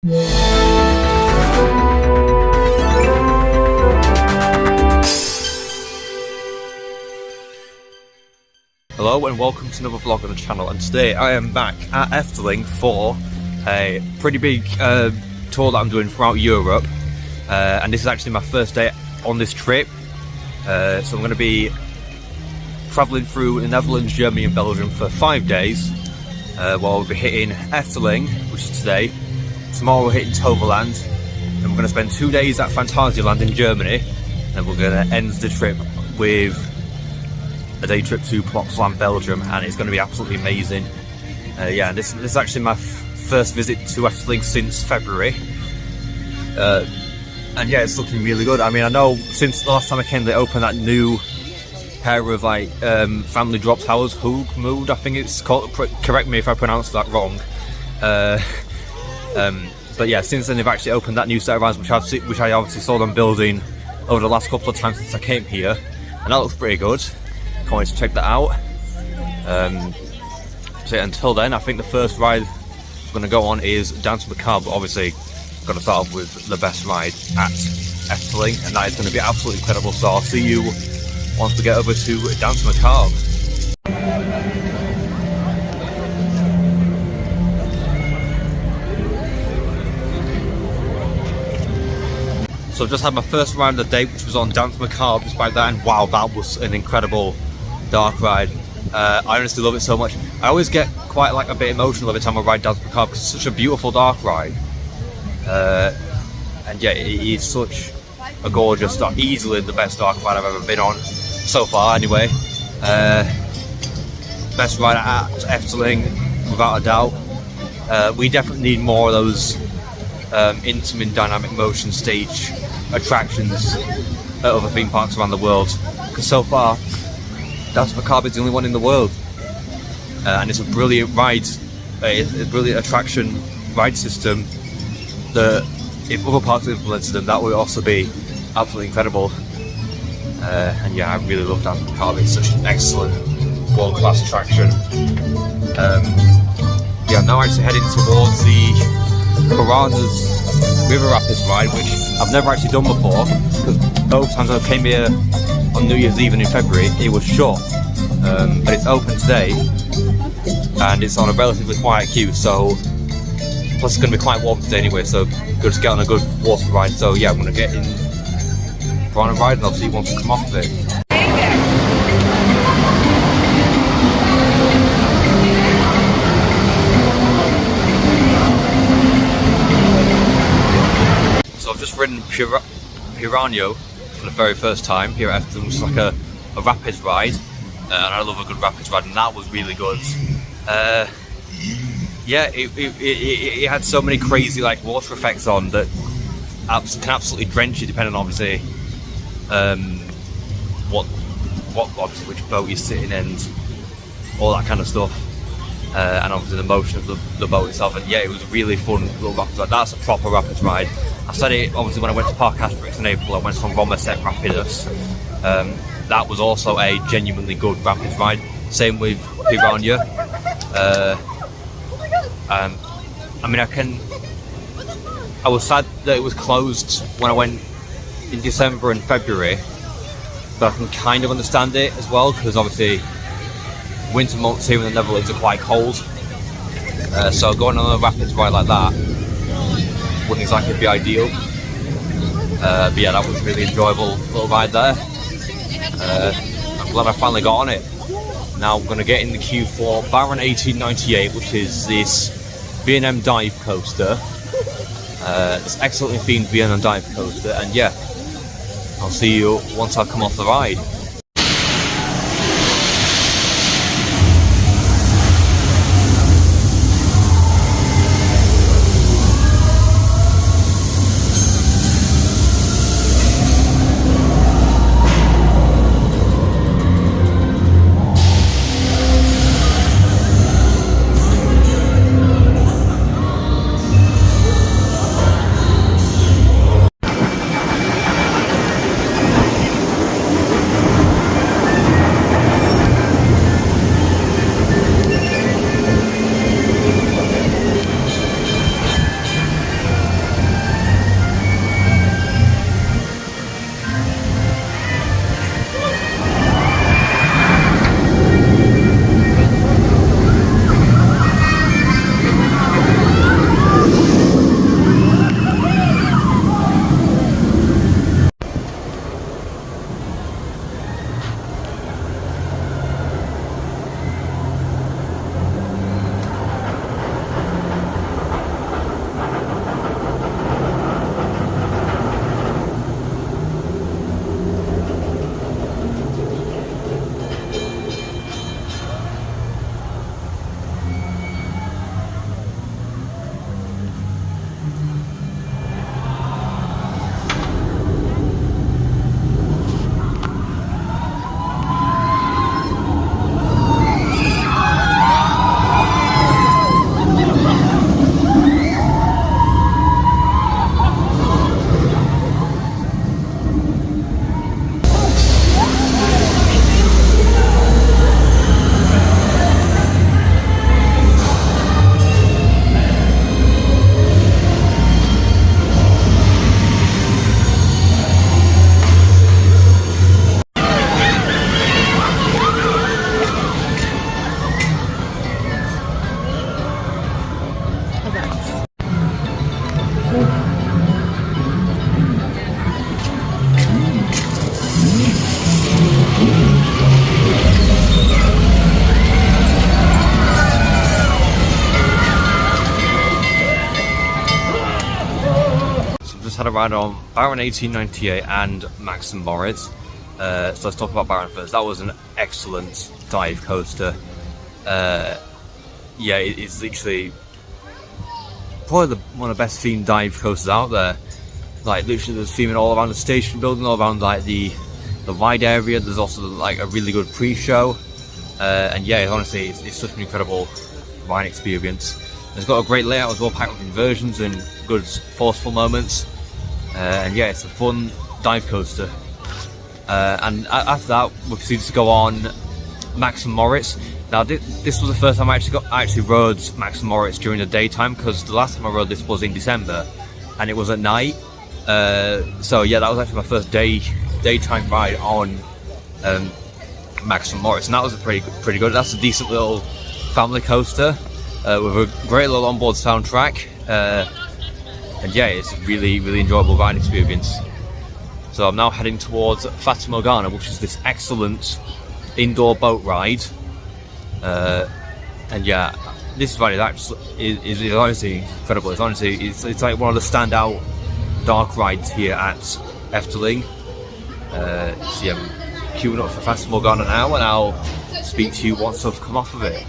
Hello and welcome to another vlog on the channel, and today I am back at Efteling for a pretty big tour that I'm doing throughout Europe, and this is actually my first day on this trip. So I'm going to be travelling through the Netherlands, Germany and Belgium for 5 days, while we'll be hitting Efteling, which is today. Tomorrow we're hitting Toverland, and we're going to spend 2 days at Phantasialand in Germany, and we're going to end the trip with a day trip to Plopsaland, Belgium, and it's going to be absolutely amazing. Yeah, this is actually my first visit to Efteling since February, and yeah, it's looking really good. I mean, I know since the last time I came they opened that new pair of like family drop towers, Hoogmoed I think it's called, correct me if I pronounced that wrong. But yeah, since then they've actually opened that new set of rides, which I obviously saw them building over the last couple of times since I came here, and that looks pretty good. Can't wait to check that out. So yeah, until then, I think the first ride I'm going to go on is Dance Macabre. Obviously, I'm going to start off with the best ride at Efteling, and that is going to be absolutely incredible. So I'll see you once we get over to Dance Macabre. So I've just had my first ride of the day, which was on Dance Macabre just by that, and wow, that was an incredible dark ride. I honestly love it so much. I always get quite like a bit emotional every time I ride Dance Macabre because it's such a beautiful dark ride. And yeah, it is such a gorgeous dark, easily the best dark ride I've ever been on so far anyway. Best ride at Efteling without a doubt. We definitely need more of those intimate dynamic motion stage attractions at other theme parks around the world, because so far Dance Macabre is the only one in the world, and it's a brilliant ride, a brilliant attraction ride system that if other parks implemented them, that would also be absolutely incredible. And yeah, I really love Dance Macabre. It's such an excellent world-class attraction. Yeah, I'm now actually heading towards the Piranha's River Rapids ride, which I've never actually done before, because both times I came here on New Year's Eve and in February it was shut, but it's open today and it's on a relatively quiet queue, so plus it's going to be quite warm today anyway, so good to get on a good water ride. So yeah, I'm going to get in Piranha ride and I'll see once we come off of it. So I've just ridden Piranha for the very first time here at Efteling, which is like a rapids ride, and I love a good rapids ride, and that was really good. Yeah, it had so many crazy like water effects on that can absolutely drench you, depending on obviously obviously which boat you're sitting in and all that kind of stuff, and obviously the motion of the boat itself. And yeah, it was a really fun little rapids ride. That's a proper rapids ride. I said it obviously when I went to Park Asterix in April. I went on Romerset Rapidus. That was also a genuinely good rapids ride. Same with Piranha. I mean, I was sad that it was closed when I went in December and February, but I can kind of understand it as well, because obviously winter months here in the Netherlands are quite cold, so going on a rapids ride like that wouldn't exactly be ideal. But yeah, that was a really enjoyable little ride there. I'm glad I finally got on it. Now I'm going to get in the queue for Baron 1898, which is this B&M dive coaster. This excellently themed B&M dive coaster, and yeah, I'll see you once I come off the ride. Had a ride on Baron 1898 and Max and Moritz. So let's talk about Baron first. That was an excellent dive coaster. Yeah, it's literally probably one of the best themed dive coasters out there. Like literally, there's theming all around the station building, all around like the ride area. There's also like a really good pre-show, and yeah, honestly, it's such an incredible ride experience. It's got a great layout as well, packed with inversions and good forceful moments. And yeah, it's a fun dive coaster. And after that, we proceeded to go on Max and Moritz. Now, this was the first time I actually rode Max and Moritz during the daytime, because the last time I rode this was in December, and it was at night. So yeah, that was actually my first daytime ride on Max and Moritz, and that was pretty good. That's a decent little family coaster with a great little onboard soundtrack. And yeah, it's a really enjoyable ride experience. So I'm now heading towards Fata Morgana, which is this excellent indoor boat ride. And yeah, this ride is honestly incredible. It's like one of the standout dark rides here at Efteling. So yeah, I'm queuing up for Fata Morgana now, and I'll speak to you once I've come off of it.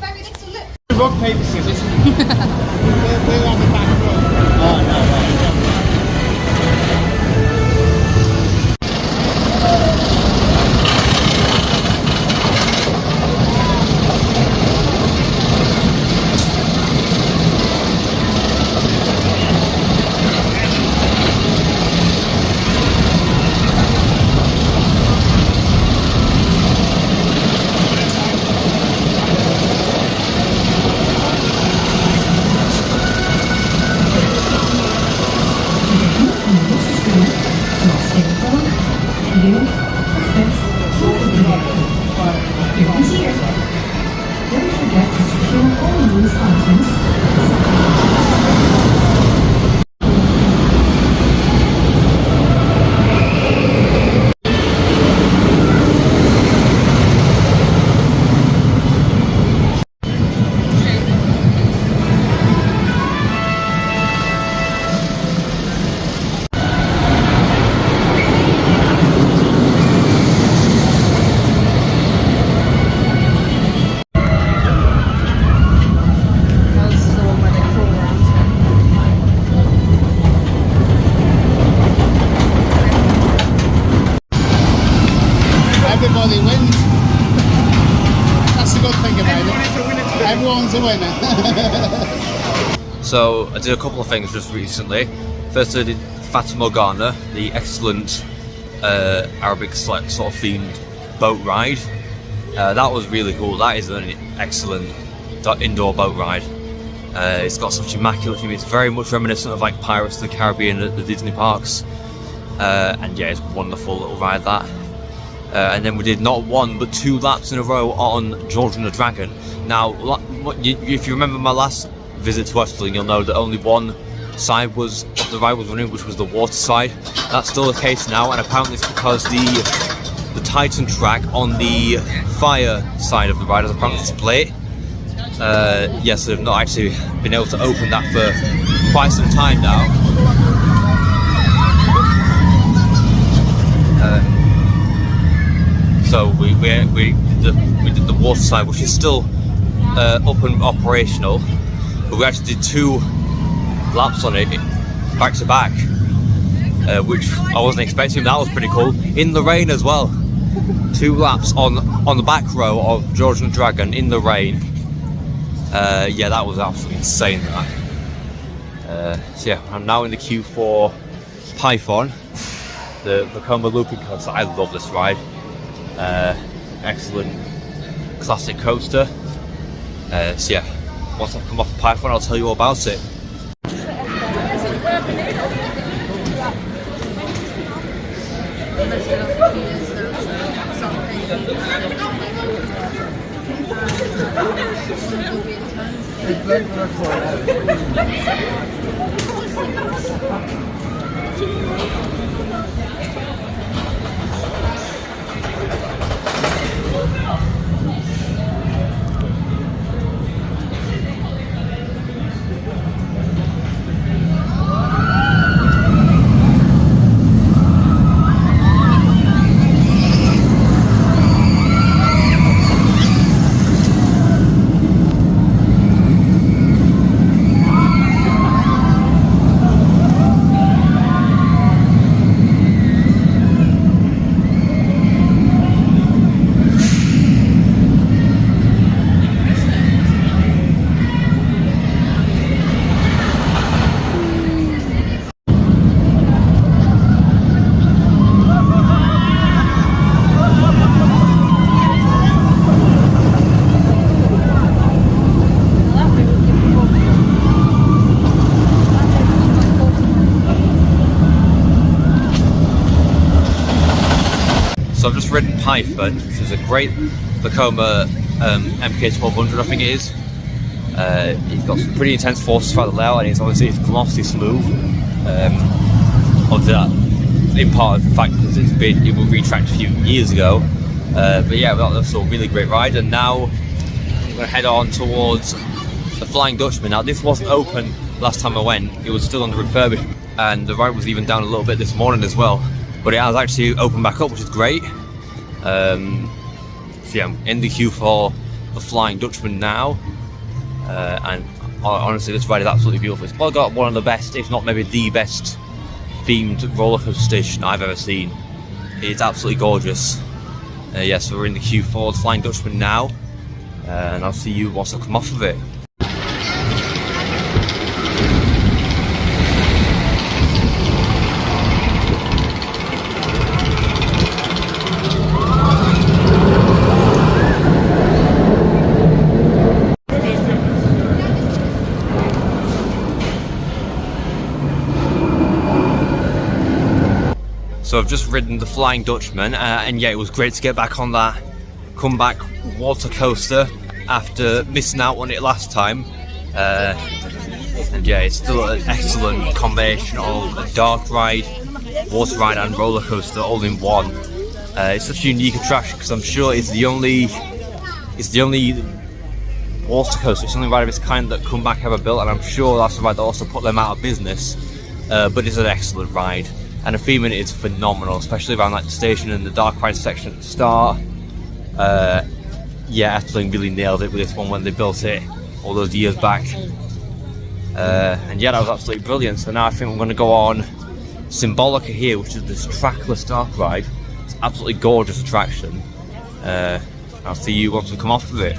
Rock, paper, scissors. We're on the back row. Oh, no. Everybody wins. That's the good thing about it. Everyone's a winner. So I did a couple of things just recently. First, I did Fata Morgana, the excellent Arabic sort of themed boat ride. That was really cool. That is an excellent indoor boat ride. It's got such immaculate theme. It's very much reminiscent of like Pirates of the Caribbean at the Disney parks. And yeah, it's a wonderful little ride, that. And then we did not one but 2 laps in a row on George and the Dragon. Now, if you remember my last visit to Efteling, you'll know that only one side of the ride was running, which was the water side. That's still the case now, and apparently it's because the Titan track on the fire side of the ride is apparently split. Yes, they've not actually been able to open that for quite some time now. So we did the water side, which is still up and operational, but we actually did 2 laps on it back to back, which I wasn't expecting. That was pretty cool. In the rain as well. 2 laps on the back row of George and the Dragon in the rain. Yeah, that was absolutely insane. That. So yeah, I'm now in the queue for Python, the Vekoma looping coaster. I love this ride. Excellent classic coaster. So yeah, once I've come off the Python, I'll tell you all about it. I've just ridden Python, which is a great Vekoma MK1200, I think it is. It's got some pretty intense forces throughout the layout, and it's glossy smooth. Obviously that in part of the fact because it was retracked a few years ago. But yeah, that was a really great ride, and now I'm going to head on towards the Flying Dutchman. Now this wasn't open last time I went, it was still under refurbishment, and the ride was even down a little bit this morning as well, but it has actually opened back up, which is great. So yeah, I'm in the queue for the Flying Dutchman now, and honestly this ride is absolutely beautiful. It's probably got one of the best, if not maybe the best themed roller coaster station I've ever seen. It's absolutely gorgeous. Yes, so we're in the queue for the Flying Dutchman now, and I'll see you once I come off of it. So I've just ridden the Flying Dutchman, and yeah, it was great to get back on that comeback water coaster after missing out on it last time. And yeah, it's still an excellent combination of a dark ride, water ride and roller coaster all in one. It's such a unique attraction because I'm sure it's the only water coaster, it's the only ride of its kind that Comeback ever built, and I'm sure that's the ride that also put them out of business. But it's an excellent ride. And the theme in it is phenomenal, especially around like the station and the dark ride section at the start. Yeah, Efteling really nailed it with this one when they built it all those years back. And yeah, that was absolutely brilliant. So now I think we're going to go on Symbolica here, which is this trackless dark ride. It's an absolutely gorgeous attraction. I'll see you once we come off of it.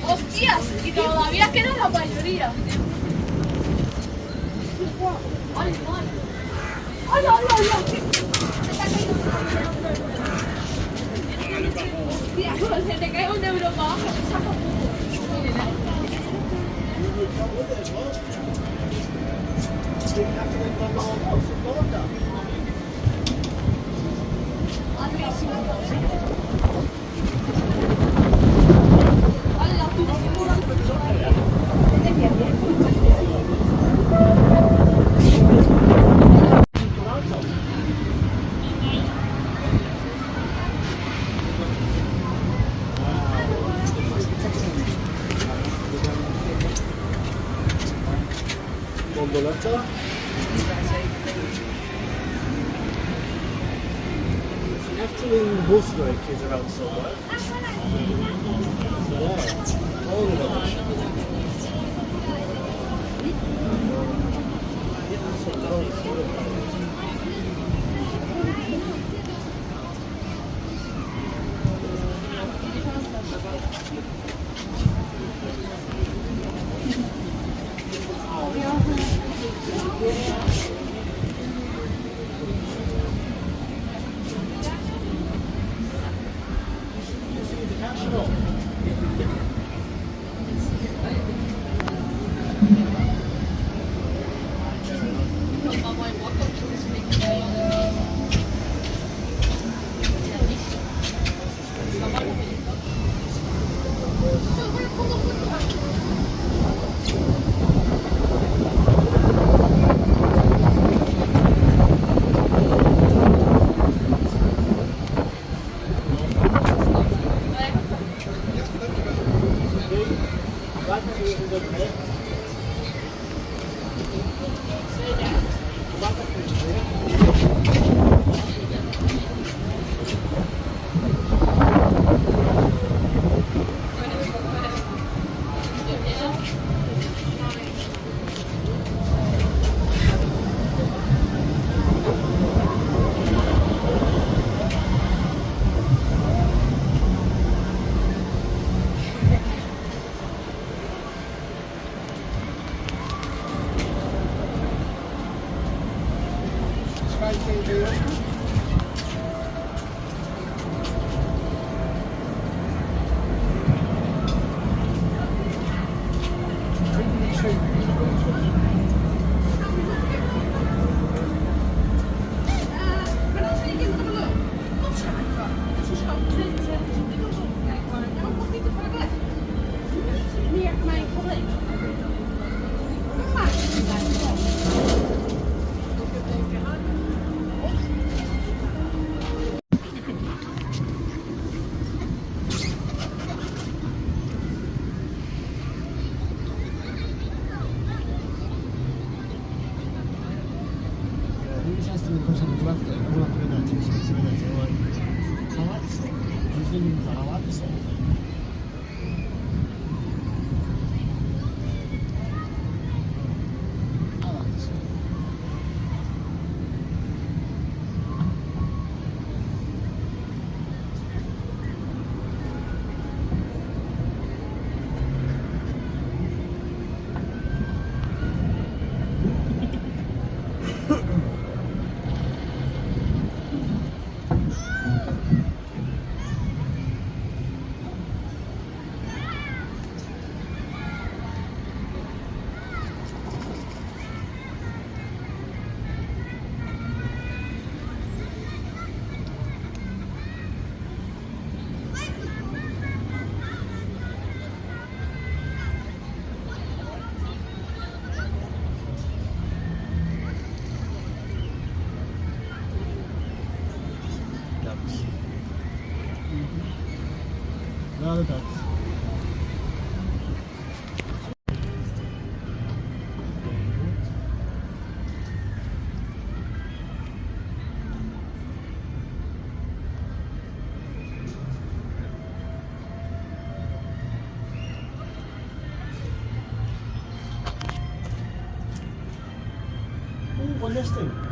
¡Hostias! Y todavía queda la mayoría. ¡Ay, ay! ¡Ay, ay, ay! Hostia, se te cae un euro para abajo, me saca Gondoletta. Efteling Wolfsburg is around somewhere. Yeah, all of them. No, the ducks. Oh, one nesting.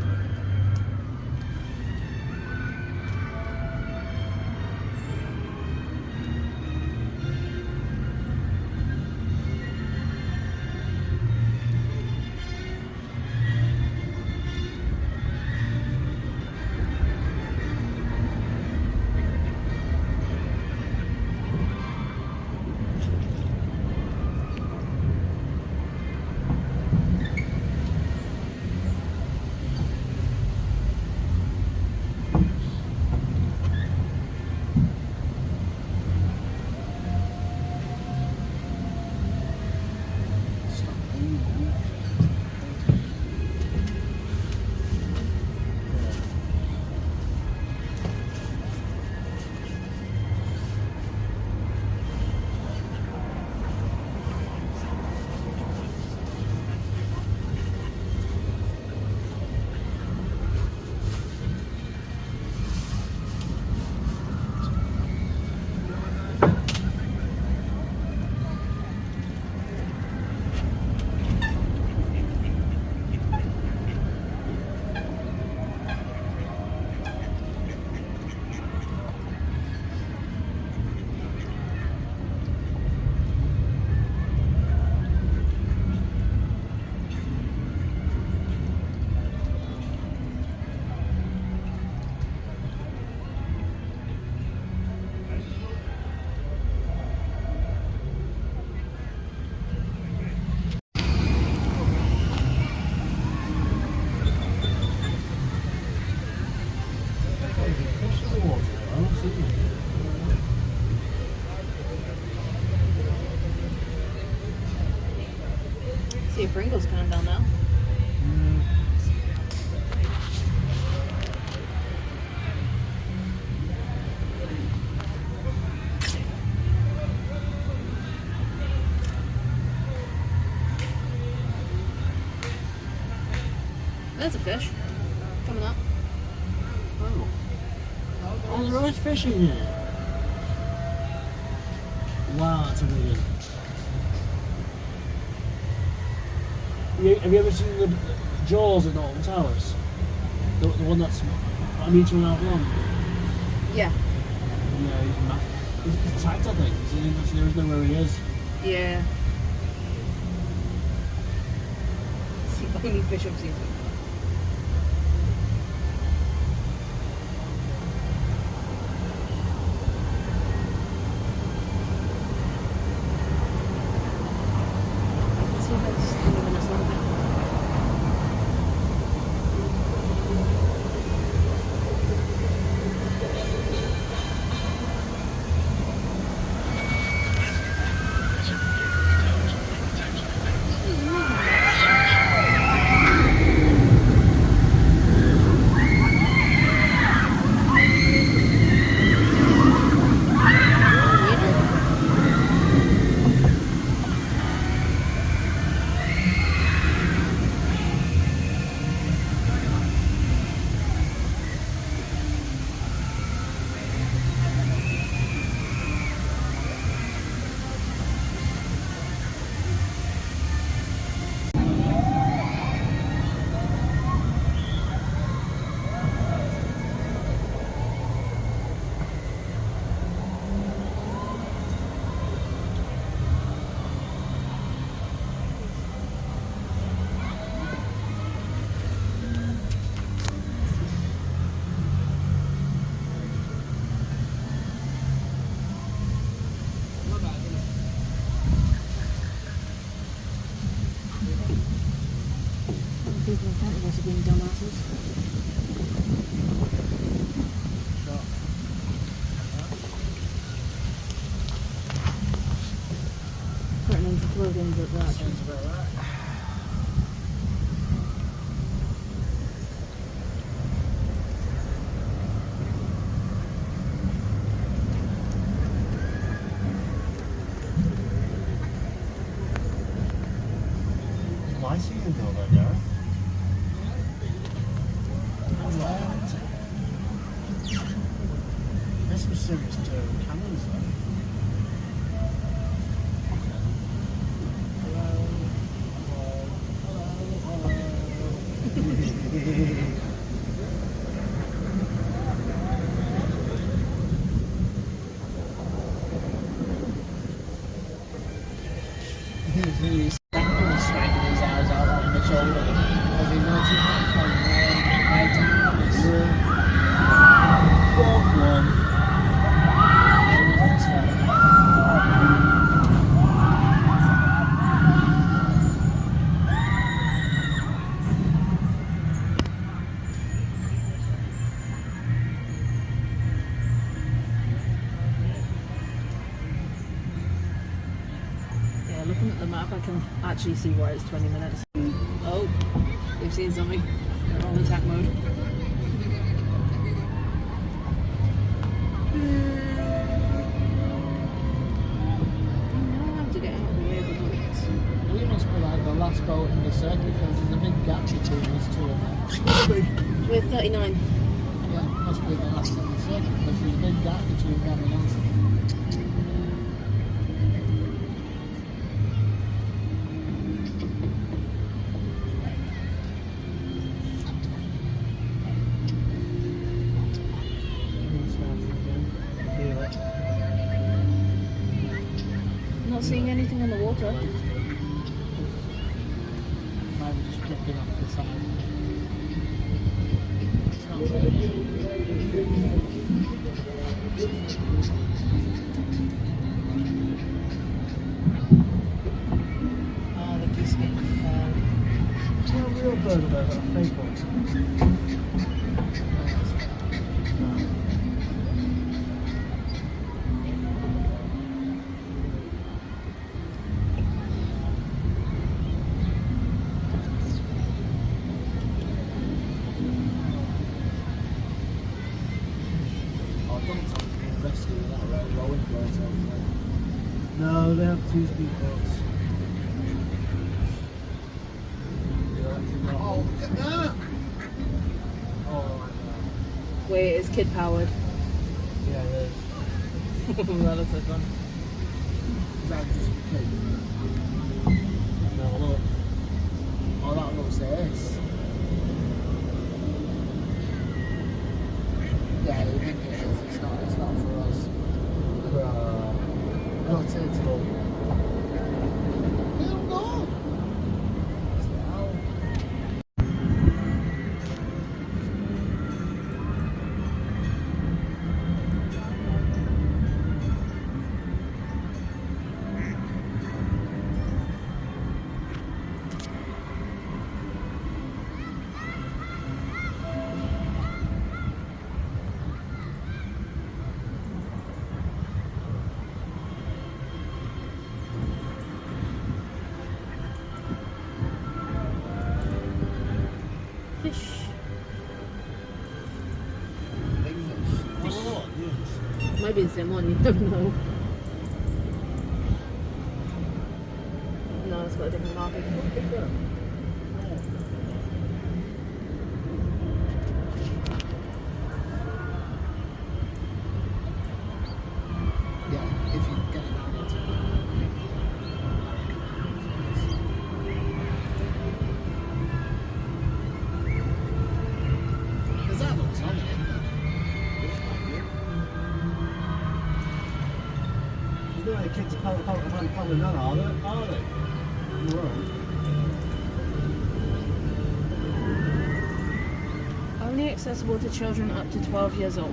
See a Pringles can down there. There's a fish. Coming up. Oh. Oh, there is fish in here. Wow, that's amazing. Have you ever seen the Jaws at Norton Towers? The one that's a metre and a half long? Yeah. Yeah, he's massive. He's attacked, I think. He doesn't know where he is. Yeah. It's the only fish I've seen. Let's see if it's 20 minutes long. People in front of us are being dumbasses. Threatening to throw things at that. Sounds about right. Why is he in all that, Gareth? There's some serious cannons there. He's striking his eyes out on the shoulder as he notices that on right down this fourth one. Yeah, looking at the map, I can actually see why it's 20 minutes. Oh, they've seen something. They're on attack mode. I know how to get out of the way of the bullets. We must be like the last boat in the circuit because there's a big gap between us two of them. We're 39. Yeah, must be the last in the circuit because there's a big gap between them and us. Not seeing anything on the water. Maybe just drifting off the side. It's not really. Oh, the geese are getting fed. It's not a real bird of a fake one. No, they have 2 speedboats. Oh, look at that! Oh, Wait, it's kid powered. yeah, it is. Relative one. Is that just kids? No, look. Oh, that looks this. Yeah, you think it is. It's not for us. No, it's all. Hell no! Fish. Big fish. Oh, yes. Maybe it's the same one, you don't know. No, it's got a different marking. Yeah, if you get it down into because that looks on it. You know, the kids are paddling down, are they? No. Only accessible to children up to 12 years old.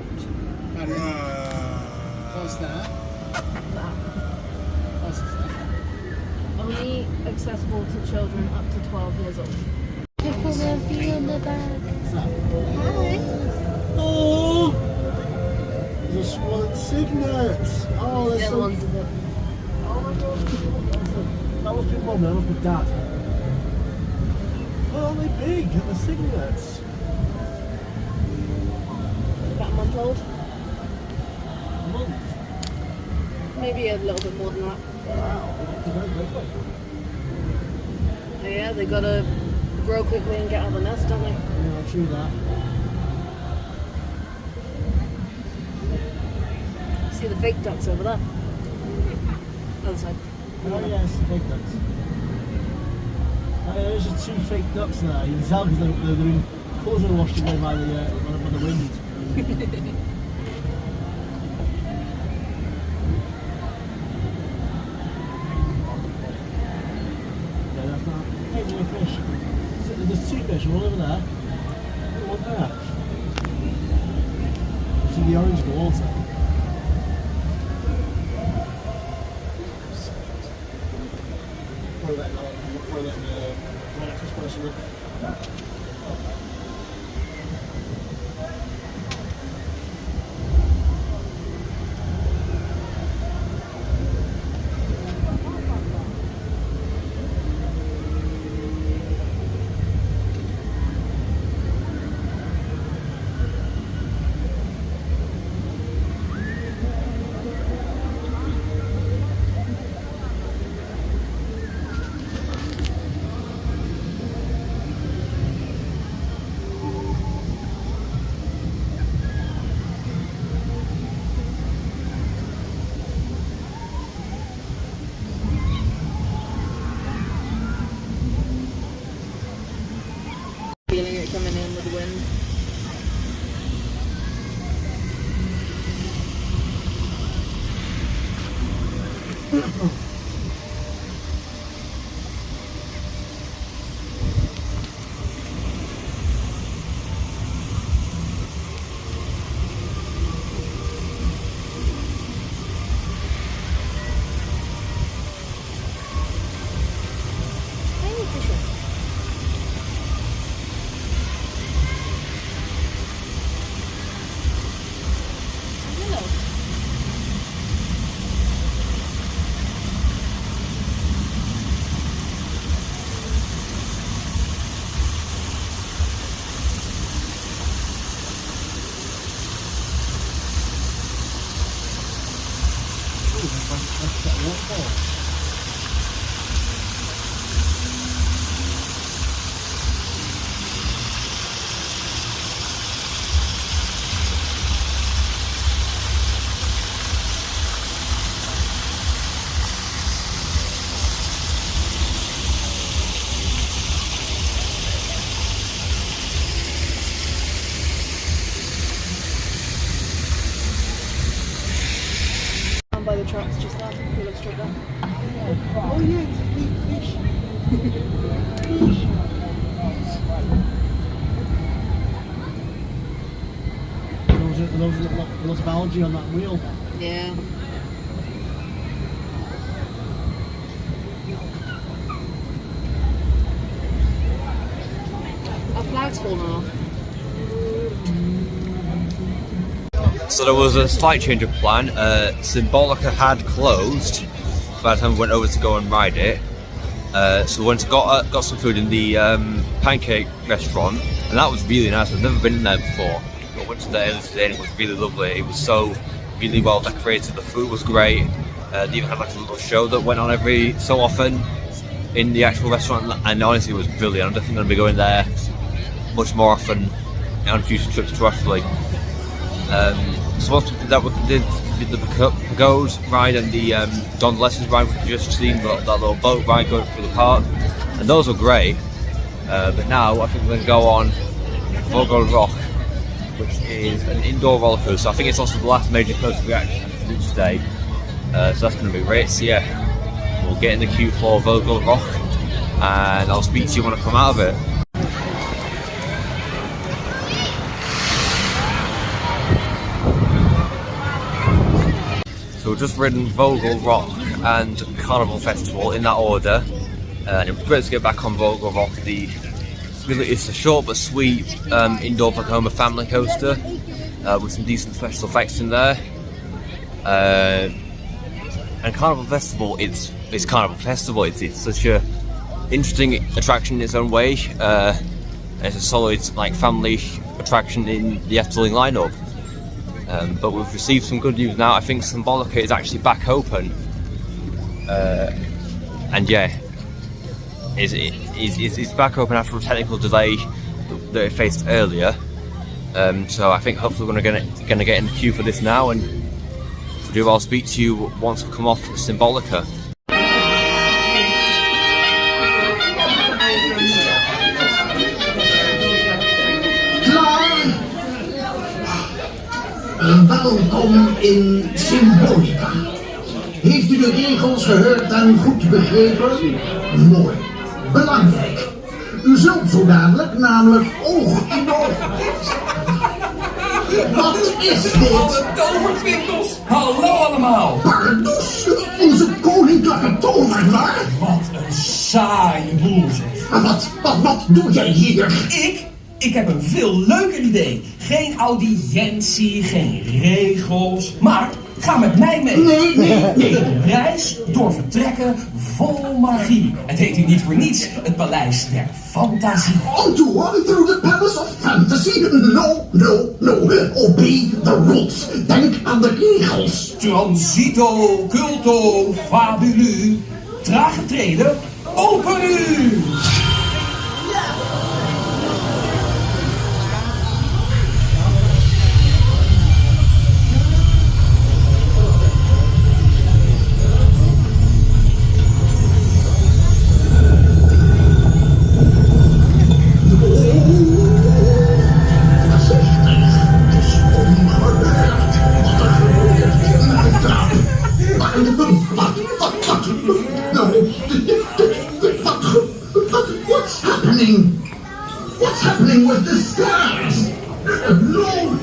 What's that? That. What's that? Only accessible to children up to 12 years old. What's that? Oh! There's a swan signet! Oh, there's The other some... ones are the... That must be mum, that must be dad. Oh, aren't they big? The signets. about a month old. A month. Maybe a little bit more than that. Wow. That's a very big one. Yeah, they gotta grow quickly and get out of the nest, don't they? Yeah, true that. See the fake ducks over there. Other side. Oh yes, fake ducks. Oh, yeah, there's just 2 fake ducks there. You can tell because they're been clothes are washed away by the wind. Yeah, that's not. Hey, there's a fish. There's 2 fish, one over there. One there. See the orange water. Probably letting the next person in. down by the tracks just there. You look straight down. Oh yeah, it's a big fish. Fish. Those lots of algae on that wheel. Yeah. Our flag's fallen off. So there was a slight change of plan. Symbolica had closed by the time we went over to go and ride it. So we went and got some food in the pancake restaurant, and that was really nice. I've never been in there before. But I went to there earlier today and it was really lovely. It was so really well decorated. The food was great. They even had like a little show that went on every so often in the actual restaurant, and honestly it was brilliant. I'm definitely going to be going there much more often on future trips to Efteling. So once we did that, we did the pagoda ride and the gondolas ride. We've just seen that little boat ride going through the park, and those were great. But now I think we're going to go on Vogel Rock, which is an indoor roller coaster. I think it's also the last major coaster we actually have to do today. So that's going to be great. So yeah, we'll get in the queue for Vogel Rock, and I'll speak to you when I come out of it. So we've just ridden Vogel Rock and Carnival Festival in that order, and it was great to get back on Vogel Rock. It's a short but sweet indoor Vekoma family coaster with some decent special effects in there. And Carnival Festival, it's Carnival Festival. It's such a interesting attraction in its own way. It's a solid like family attraction in the Efteling lineup. But we've received some good news now. I think Symbolica is actually back open, and yeah, it's back open after a technical delay that it faced earlier. So I think hopefully we're gonna get in the queue for this now, and if we do, I'll speak to you once we come off Symbolica. Welkom in Symbolica. Heeft u de regels gehoord en goed begrepen? Mooi. Belangrijk. U zult zo dadelijk namelijk oog in oog. Wat is dit? Alle tovertwinkels. Hallo allemaal. Pardoes, onze koninklijke tovenaar. Wat een saaie boel zeg. Wat doe jij hier? Ik heb een veel leuker idee. Geen audiëntie, geen regels. Maar ga met mij mee. Nee. Een reis door vertrekken vol magie. Het heet hier niet voor niets het Paleis der Fantasie. On tour through the Palace of Fantasy? No. Obey the rules. Denk aan de regels. Transito, culto, fabulu. Trage treden, open u! What's happening with the stars? No.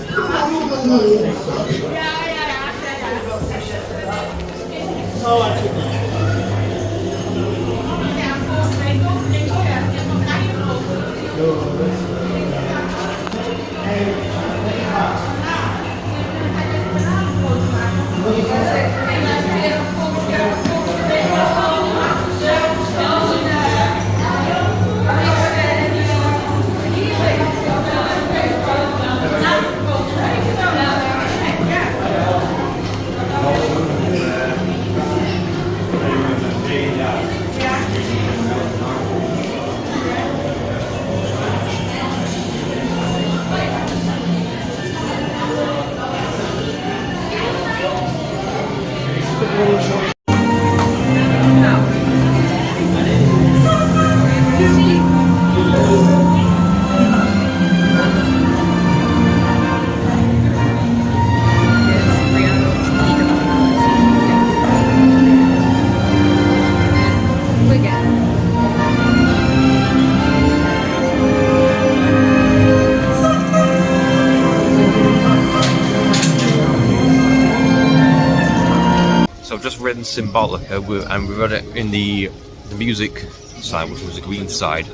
Symbolica, and we read it in the music side, which was the green side,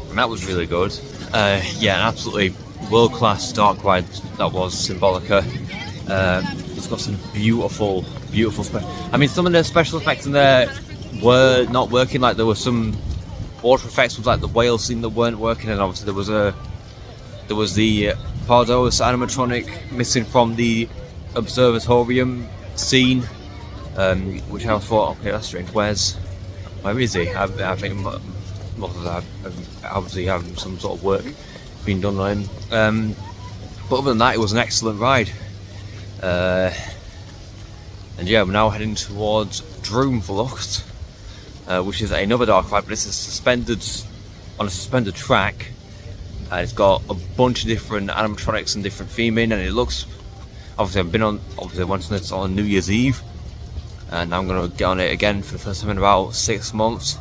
and that was really good. Yeah, an absolutely world-class dark ride that was Symbolica. It's got some beautiful I mean, some of the special effects in there were not working. Like there were some water effects with like the whale scene that weren't working, and obviously there was the Pardos animatronic missing from the observatorium scene, which I thought, okay, that's strange. Where is he? I think most of that obviously having some sort of work being done on him. But other than that, it was an excellent ride. And yeah, we're now heading towards Droomvlucht, which is another dark ride, but it's on a suspended track. It's got a bunch of different animatronics and different theming, and it looks, obviously I went on it on New Year's Eve, and I'm going to get on it again for the first time in about 6 months.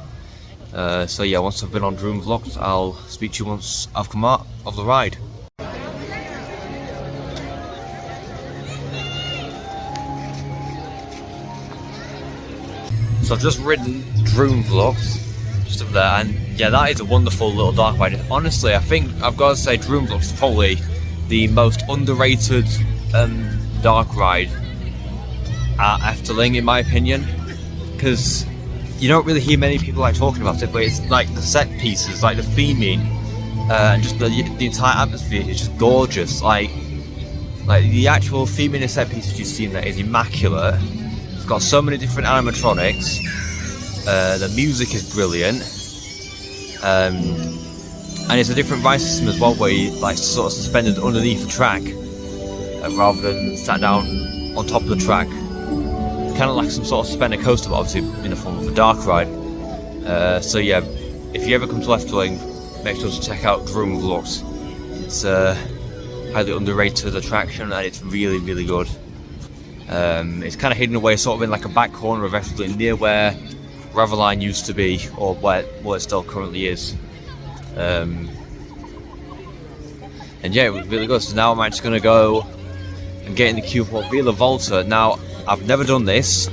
So yeah, once I've been on Droomvlucht, I'll speak to you once I've come out of the ride. So I've just ridden Droomvlucht, just up there, and yeah, that is a wonderful little dark ride. Honestly, I think I've got to say Droomvlucht is probably the most underrated dark ride at Efteling, in my opinion, because you don't really hear many people like talking about it, but it's like the set pieces, like the theming, and just the entire atmosphere is just gorgeous. Like the actual theming and set pieces you see in there is immaculate. It's got so many different animatronics. The music is brilliant, and it's a different ride system as well, where you like sort of suspended underneath the track rather than sat down on top of the track. Kind of like some sort of suspended coaster, but obviously in the form of a dark ride. So yeah, if you ever come to Efteling, make sure to check out Droomvlucht. It's a highly underrated attraction, and it's really, really good. It's kind of hidden away sort of in like a back corner of Efteling, near where Ravelijn used to be, or where it still currently is. And yeah, it was really good. So now I'm actually going to go and get in the queue for Villa Volta. Now, I've never done this.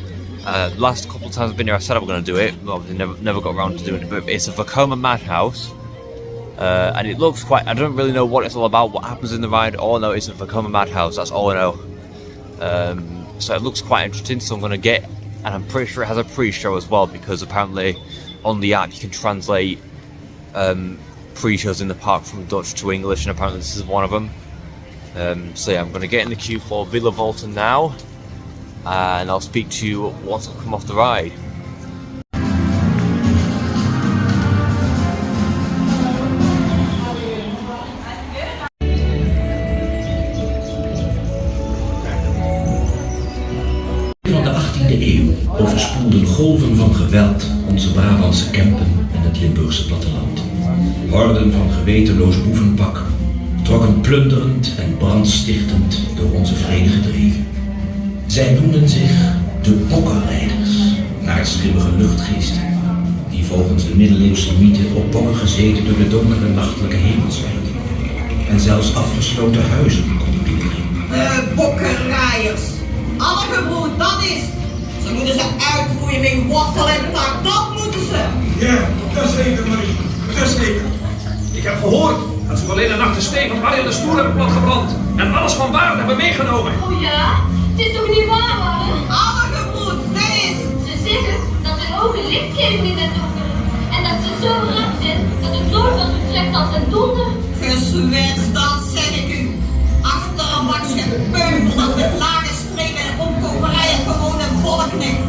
Last couple of times I've been here, I said I was going to do it. Obviously, never got around to doing it. But it's a Vekoma Madhouse, and it looks quite. I don't really know what it's all about, what happens in the ride. All I know is a Vekoma Madhouse. That's all I know. So it looks quite interesting. So I'm going to get, and I'm pretty sure it has a pre-show as well, because apparently on the app you can translate pre-shows in the park from Dutch to English, and apparently this is one of them. So yeah, I'm going to get in the queue for Villa Volta now, and I'll speak to you once I come off the ride. Van de 18e eeuw overspoelden golven van geweld onze Brabantse Kempen en het Limburgse platteland. Horden van gewetenloos boevenpak trokken plunderend en brandstichtend door onze vrede gedreven. Zij noemden zich de bokkenrijders, naar schimmige luchtgeesten, die volgens de middeleeuwse mythe op bokken gezeten door de donkere nachtelijke hemel zwermden en zelfs afgesloten huizen konden binnendringen. Bokkenrijders, alle gebroed, dat is. Ze moeten ze uitroeien met wortel en tak, dat moeten ze. Ja, dat zeker, Marie, dat zeker. Ik heb gehoord dat ze alleen een nacht de steen van Arjen de Stoel hebben platgebrand en alles van waarde hebben meegenomen. Oh ja? Het is toch niet waar, man? Alle gebroed, dat is. Ze zeggen dat hun ogen licht geven in het donker. En dat ze zo rap zijn dat het dood dat u trekt als een donder. Gezwetst, dat zeg ik u. Achterwaarts gepeupel dat met lage streken en omkoperij het gewone volk knikt.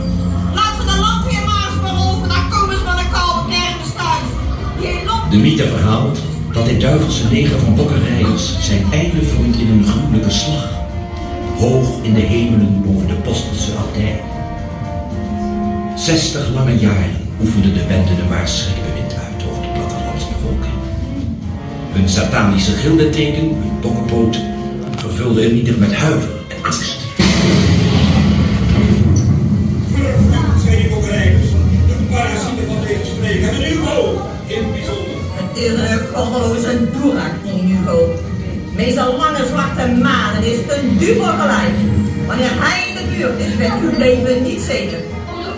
Laat ze de landweermaars beroven, dan komen ze van de koude kermis thuis. De mythe verhaalt dat dit duivelse leger van bokkenrijders zijn einde vond in een gruwelijke slag, hoog in de hemelen boven de Postelse abdij. 60 lange jaren oefende de bende de waarschuwbewind uit over de plattelandse bevolking. Hun satanische gildenteken, hun bokkenpoot, vervulde een ieder met huiver en angst. Vervloekt zijn die bokkenrijders, de parasieten van deze streek hebben Hugo in het bijzonder. Het is een goddeloze doerak die Hugo. Met zijn lange zwarte manen is het een duvel gelijk. Wanneer hij in de buurt is, werd uw leven niet zeker. Omdat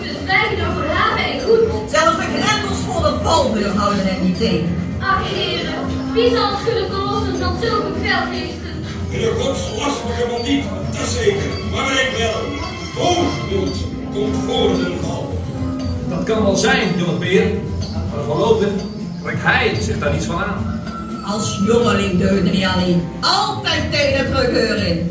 zeggen door verhaven en goed. Zelfs de grendels voor de valmuur houden het niet tegen. Ach heren, wie zal ons kunnen verlossen van zulke kwelgeesten? De godslastelijke bandiet, dat zeker. Maar ik wel. Hoogmoed komt voor de val. Dat kan wel zijn, jonge peer. Maar voorlopig trekt hij zich daar niets van aan. Als jongeling deugde niet alleen. Altijd tegen de terugkeur in.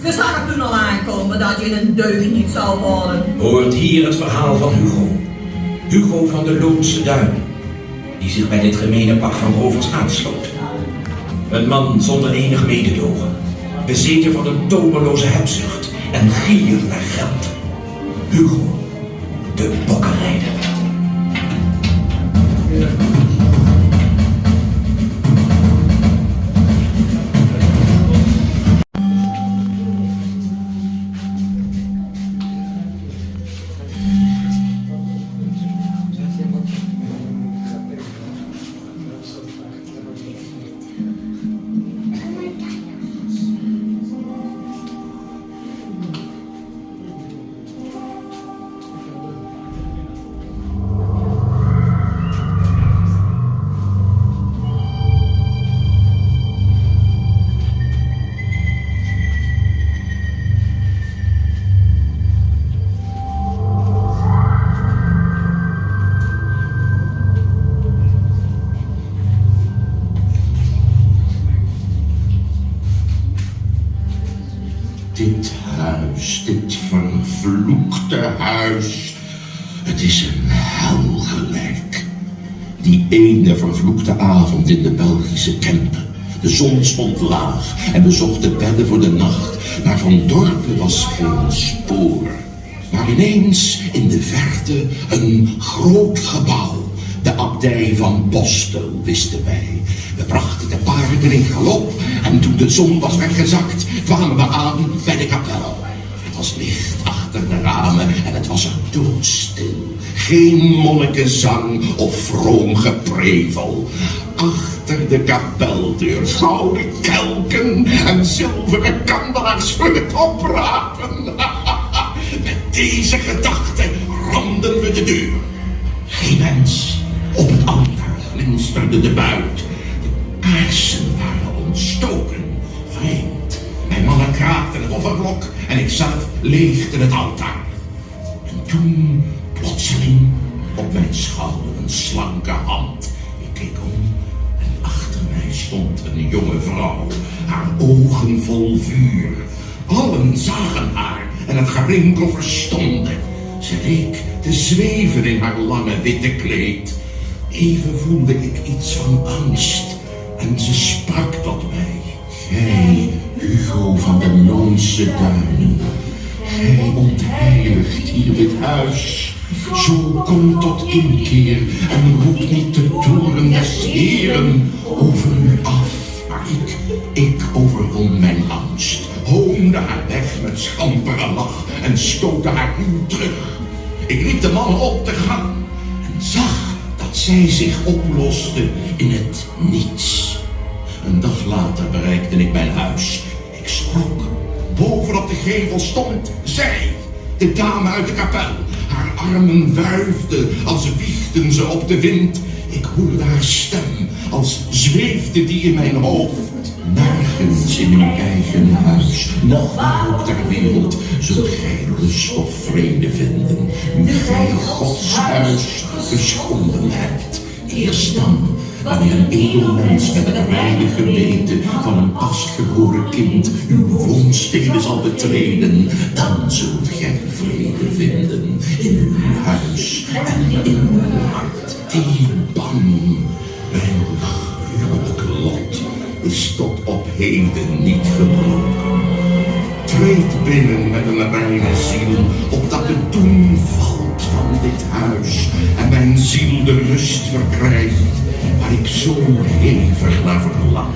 Je zag het toen al aankomen dat je in een deugd niet zou worden. Hoort hier het verhaal van Hugo. Hugo van de Loonse Duinen. Die zich bij dit gemene pak van rovers aansloot. Een man zonder enig mededogen. Bezeten van een tomeloze hebzucht en gier naar geld. Hugo, de bokkenrijder. Dit vervloekte huis. Het is een hel gelijk. Die ene vervloekte avond in de Belgische Kempen. De zon stond laag en we zochten bedden voor de nacht. Maar van dorpen was geen spoor. Maar ineens in de verte een groot gebouw. De abdij van Bostel, wisten wij. We brachten de paarden in galop en toen de zon was weggezakt, kwamen we aan bij de kapel. Het was licht achter de ramen en het was er doodstil. Geen monnikenzang of vroom geprevel. Achter de kapeldeur gouden kelken en zilveren kandelaars voor het oprapen. Met deze gedachte ramden we de deur. Geen mens. Op het altaar glinsterde de buit. De kaarsen waren ontstoken. Vreemd. Mijn mannen kraakten het offerblok en ik zelf leegde het altaar. En toen, plotseling, op mijn schouder een slanke hand. Ik keek om en achter mij stond een jonge vrouw. Haar ogen vol vuur. Allen zagen haar en het gerinkel verstonden. Ze leek te zweven in haar lange witte kleed. Even voelde ik iets van angst en ze sprak tot mij. Gij, Hugo van de Loonse Duinen, gij ontheiligt hier dit huis. Zo kom tot inkeer en roep niet de toorn des Heeren over u af. Maar ik overwon mijn angst, hoonde haar weg met schampere lach en stootte haar ruw terug. Ik riep de mannen op te gaan en zag dat zij zich oploste in het niets. Een dag later bereikte ik mijn huis. Ik schrok. Bovenop de gevel stond zij, de dame uit de kapel. Haar armen wuifden als wiegden ze op de wind. Ik hoorde haar stem als zweefde die in mijn hoofd. Nergens in uw eigen huis, nog waar op ter wereld, zult gij rust of vrede vinden, nu gij Gods huis geschonden hebt. Eerst dan, wanneer een edelmens met het reine geweten van een pasgeboren kind uw woonsteden zal betreden, dan zult gij vrede vinden in uw huis en in uw hart. Die bang, mijn gruwelijk lot is tot op heden niet gebroken. Treed binnen met een reine ziel, opdat de doen valt van dit huis en mijn ziel de rust verkrijgt waar ik zo hevig naar verlang.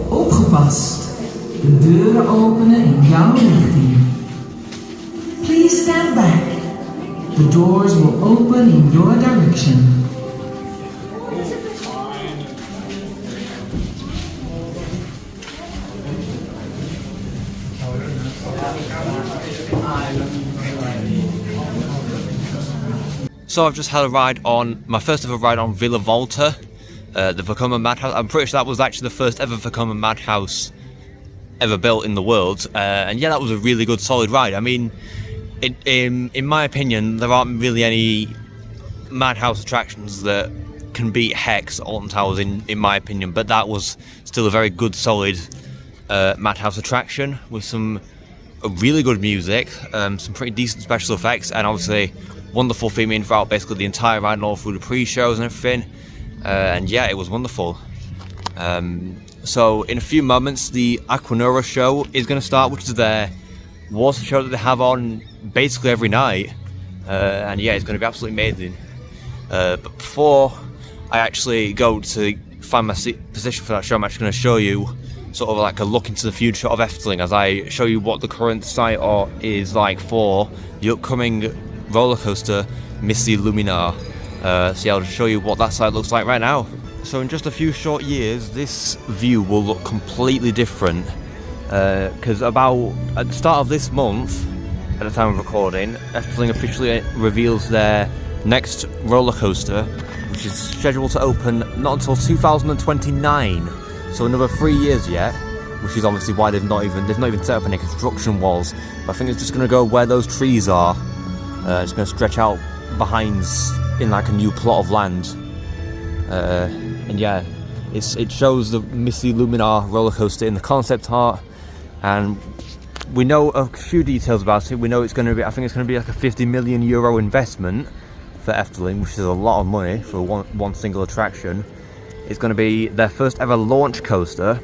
Opgepast. De deuren openen in jouw richting. Please stand back. The doors will open in your direction. So I've just had a ride on, my first ever ride on Villa Volta, the Vekoma Madhouse. I'm pretty sure that was actually the first ever Vekoma Madhouse ever built in the world. And yeah, that was a really good solid ride. I mean, in my opinion, there aren't really any Madhouse attractions that can beat Hex Alton Towers in my opinion, but that was still a very good solid Madhouse attraction with some really good music, some pretty decent special effects, and obviously wonderful theming throughout basically the entire ride and all through the pre-shows and everything. And yeah, it was wonderful. So in a few moments the Aquanura show is going to start, which is their water show that they have on basically every night. And yeah, it's going to be absolutely amazing. But before I actually go to find my position for that show, I'm actually going to show you sort of like a look into the future of Efteling as I show you what the current site is like for the upcoming roller coaster Missie Luminar. So yeah, I'll just show you what that site looks like right now. So in just a few short years this view will look completely different, because about at the start of this month, at the time of recording, Efteling officially reveals their next roller coaster, which is scheduled to open not until 2029, so another 3 years yet, which is obviously why they've not even set up any construction walls. But I think it's just going to go where those trees are. It's going to stretch out behind in like a new plot of land, and yeah, it shows the Missie Luminar roller coaster in the concept art, and we know a few details about it. We know it's going to be, I think it's going to be like a €50 million investment for Efteling, which is a lot of money for one single attraction. It's going to be their first ever launch coaster,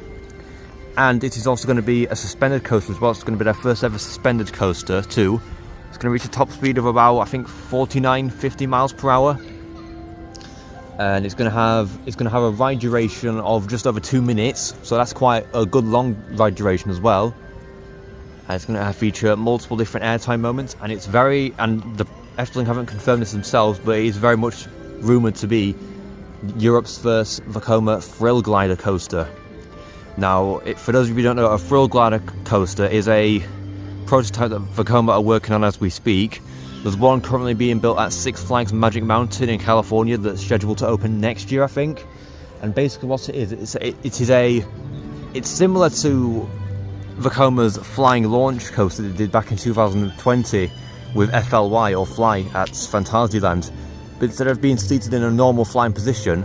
and it is also going to be a suspended coaster as well. It's going to be their first ever suspended coaster too. It's going to reach a top speed of about, I think, 49-50 miles per hour, and it's going to have a ride duration of just over 2 minutes, so that's quite a good long ride duration as well. And it's going to feature multiple different airtime moments, and it's the Efteling haven't confirmed this themselves, but it is very much rumoured to be Europe's first Vekoma thrill glider coaster. Now, for those of you who don't know, a thrill glider coaster is a prototype that Vekoma are working on as we speak. There's one currently being built at Six Flags Magic Mountain in California that's scheduled to open next year, I think. And basically what it is, it's similar to Vekoma's flying launch coaster they did back in 2020 with FLY or Fly at Fantasyland. But instead of being seated in a normal flying position,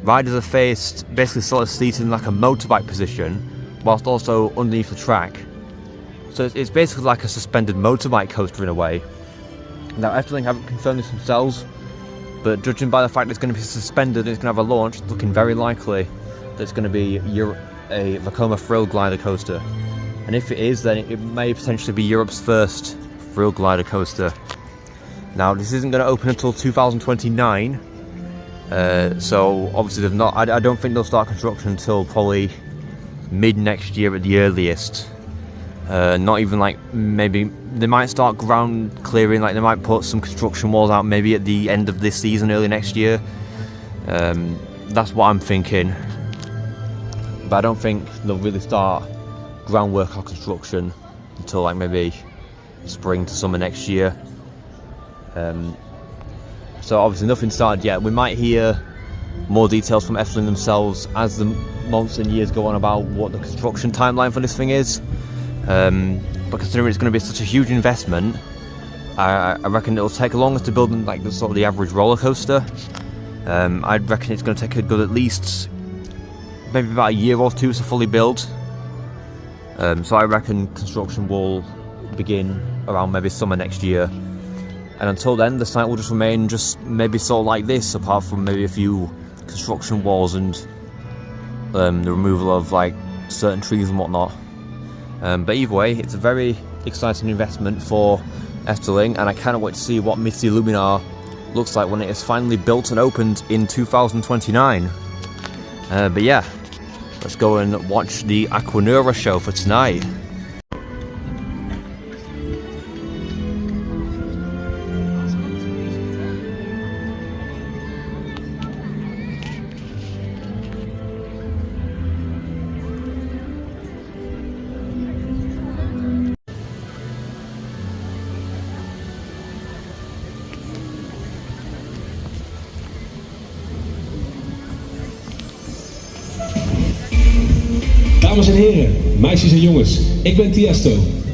riders are basically sort of seated in like a motorbike position whilst also underneath the track. So it's basically like a suspended motorbike coaster in a way. Now Efteling haven't confirmed this themselves, but judging by the fact it's going to be suspended and it's going to have a launch, it's looking very likely that it's going to be a Vekoma thrill glider coaster. And if it is, then it may potentially be Europe's first thrill glider coaster. Now this isn't going to open until 2029, so obviously I don't think they'll start construction until probably mid next year at the earliest. Not even like, maybe they might start ground clearing, like they might put some construction walls out maybe at the end of this season, early next year. That's what I'm thinking, but I don't think they'll really start groundwork or construction until like maybe spring to summer next year. So obviously nothing started yet. We might hear more details from Efteling themselves as the months and years go on about what the construction timeline for this thing is. But considering it's going to be such a huge investment, I reckon it'll take longer to build than like the average roller coaster. I'd reckon it's going to take a good at least maybe about a year or two to fully build. So I reckon construction will begin around maybe summer next year, and until then the site will just remain just maybe sort of like this, apart from maybe a few construction walls and the removal of like certain trees and whatnot. But either way, it's a very exciting investment for Efteling, and I cannot wait to see what Missie Luminar looks like when it is finally built and opened in 2029. But yeah, let's go and watch the Aquanura show for tonight. Dames en heren, meisjes en jongens, ik ben Tiesto.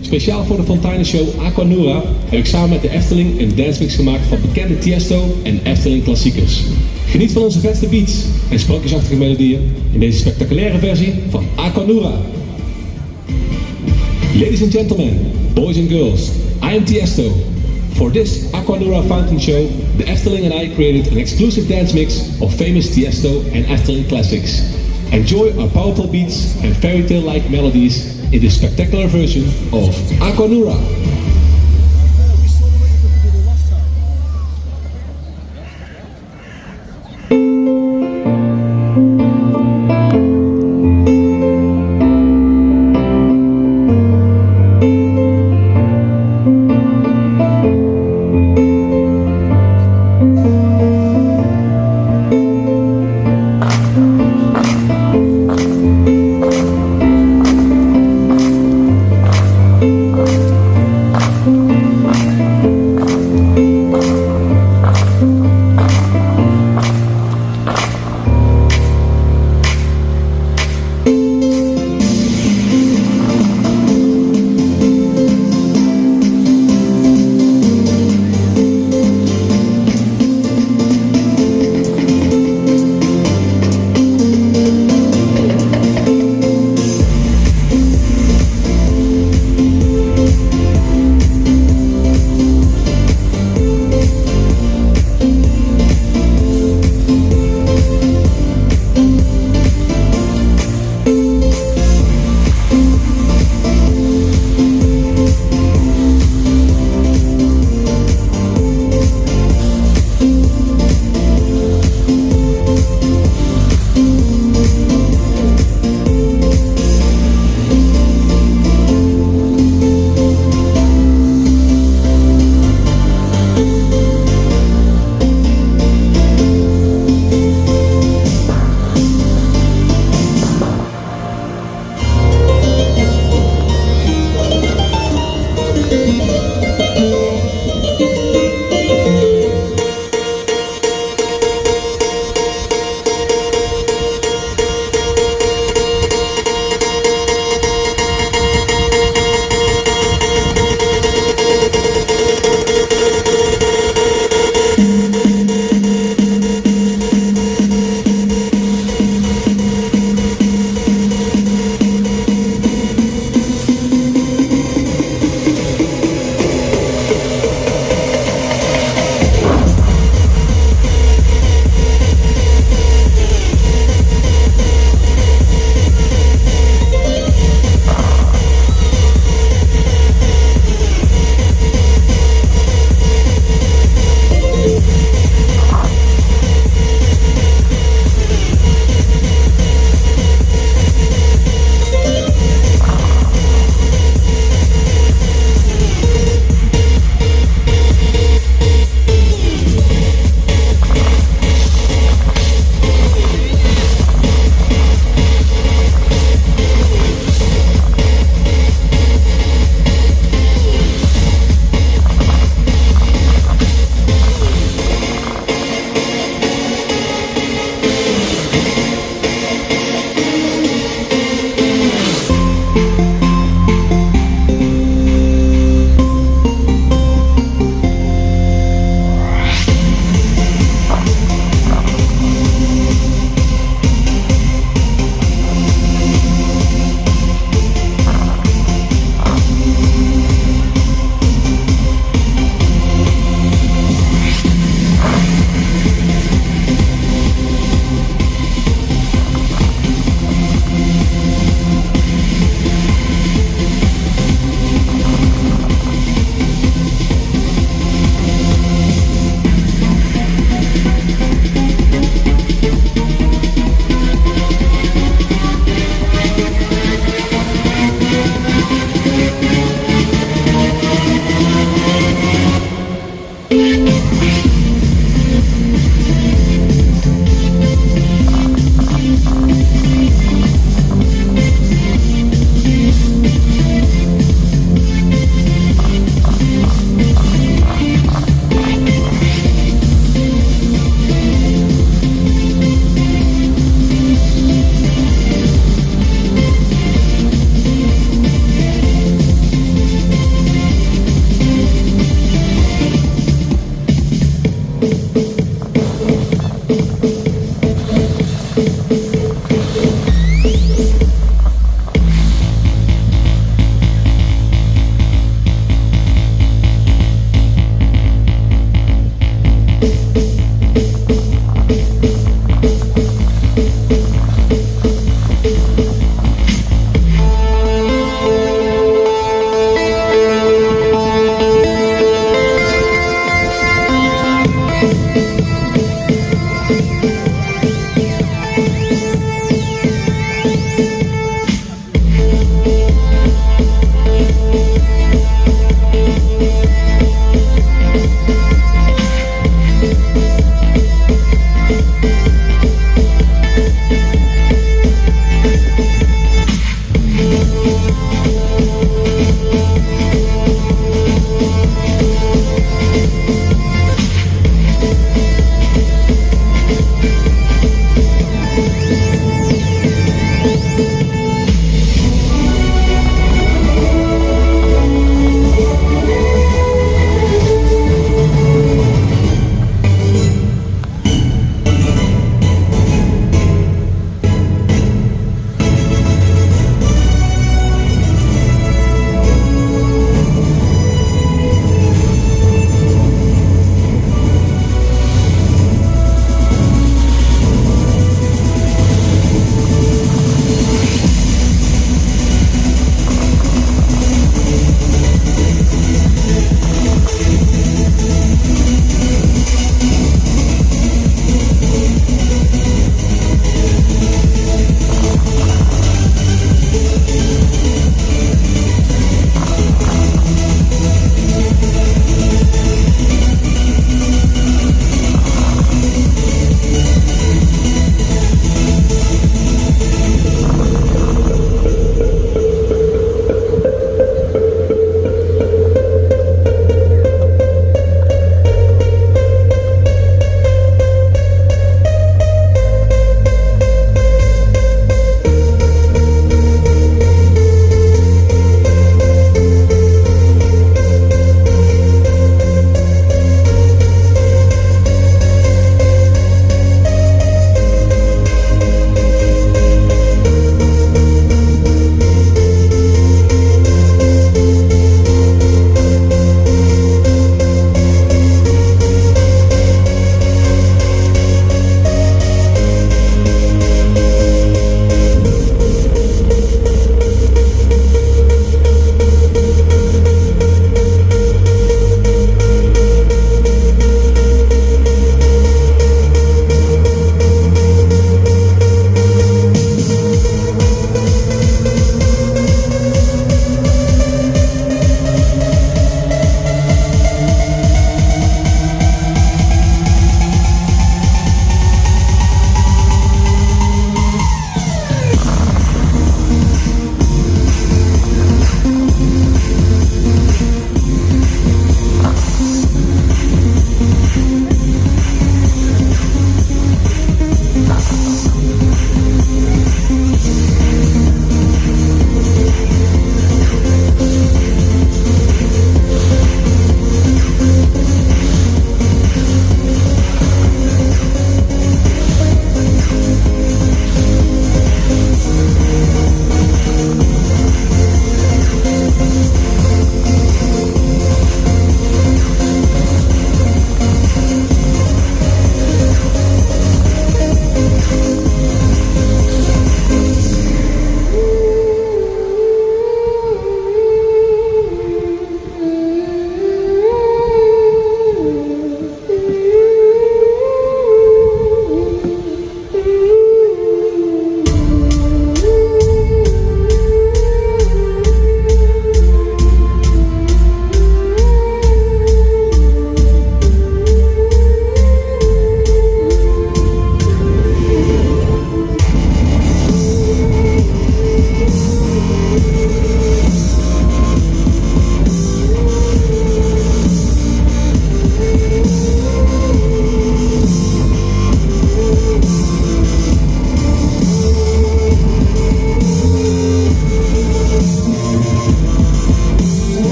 Speciaal voor de fonteinenshow Aquanura heb ik samen met de Efteling een dancemix gemaakt van bekende Tiesto en Efteling klassiekers. Geniet van onze vetste beats en sprookjesachtige melodieën in deze spectaculaire versie van Aquanura. Ladies and gentlemen, boys and girls, I am Tiesto. For this Aquanura fountain show, the Efteling and I created an exclusive dance mix of famous Tiesto and Efteling classics. Enjoy our powerful beats and fairy tale-like melodies in this spectacular version of Aquanura.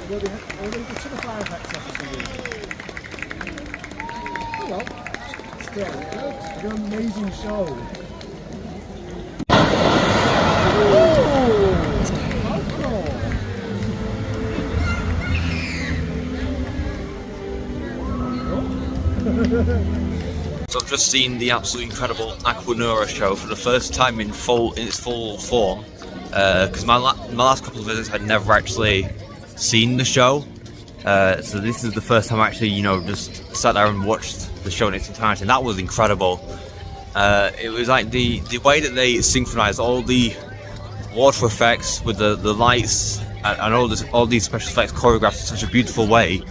They took the fire effects off for some reason. Oh well, still, it's an amazing show. So I've just seen the absolutely incredible Aquanura show for the first time in its full form, because my last couple of visits I'd never actually seen the show, so this is the first time I actually, you know, just sat there and watched the show in its entirety, and that was incredible. It was like the way that they synchronized all the water effects with the lights and all these special effects choreographed in such a beautiful way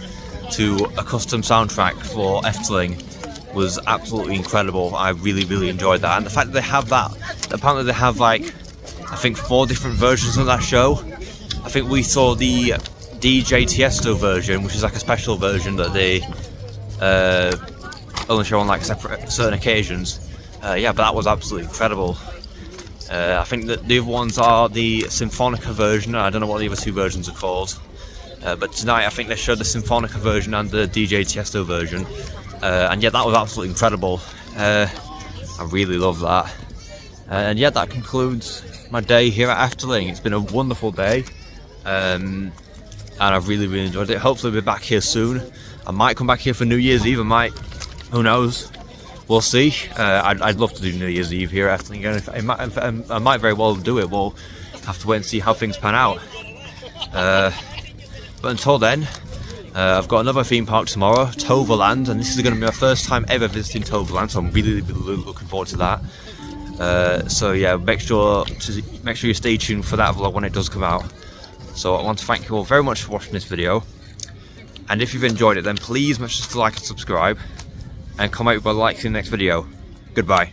to a custom soundtrack for Efteling was absolutely incredible. I really enjoyed that, and the fact that they have that, apparently they have like I think 4 different versions of that show. I think we saw the DJ Tiesto version, which is like a special version that they only show on like certain occasions. Yeah, but that was absolutely incredible. I think that the other ones are the Symphonica version. I don't know what the other 2 versions are called, but tonight I think they showed the Symphonica version and the DJ Tiesto version, and yeah, that was absolutely incredible. I really love that. And yeah, that concludes my day here at Efteling. It's been a wonderful day, and I've really enjoyed it. Hopefully we'll be back here soon. I might come back here for New Year's Eve, who knows, we'll see. I'd love to do New Year's Eve here at Efteling, and I might very well do it. We'll have to wait and see how things pan out, but until then, I've got another theme park tomorrow, Toverland, and this is going to be my first time ever visiting Toverland, so I'm really looking forward to that. So yeah, make sure you stay tuned for that vlog when it does come out. So I want to thank you all very much for watching this video, and if you've enjoyed it, then please make sure to like and subscribe, and comment with a like in the next video. Goodbye.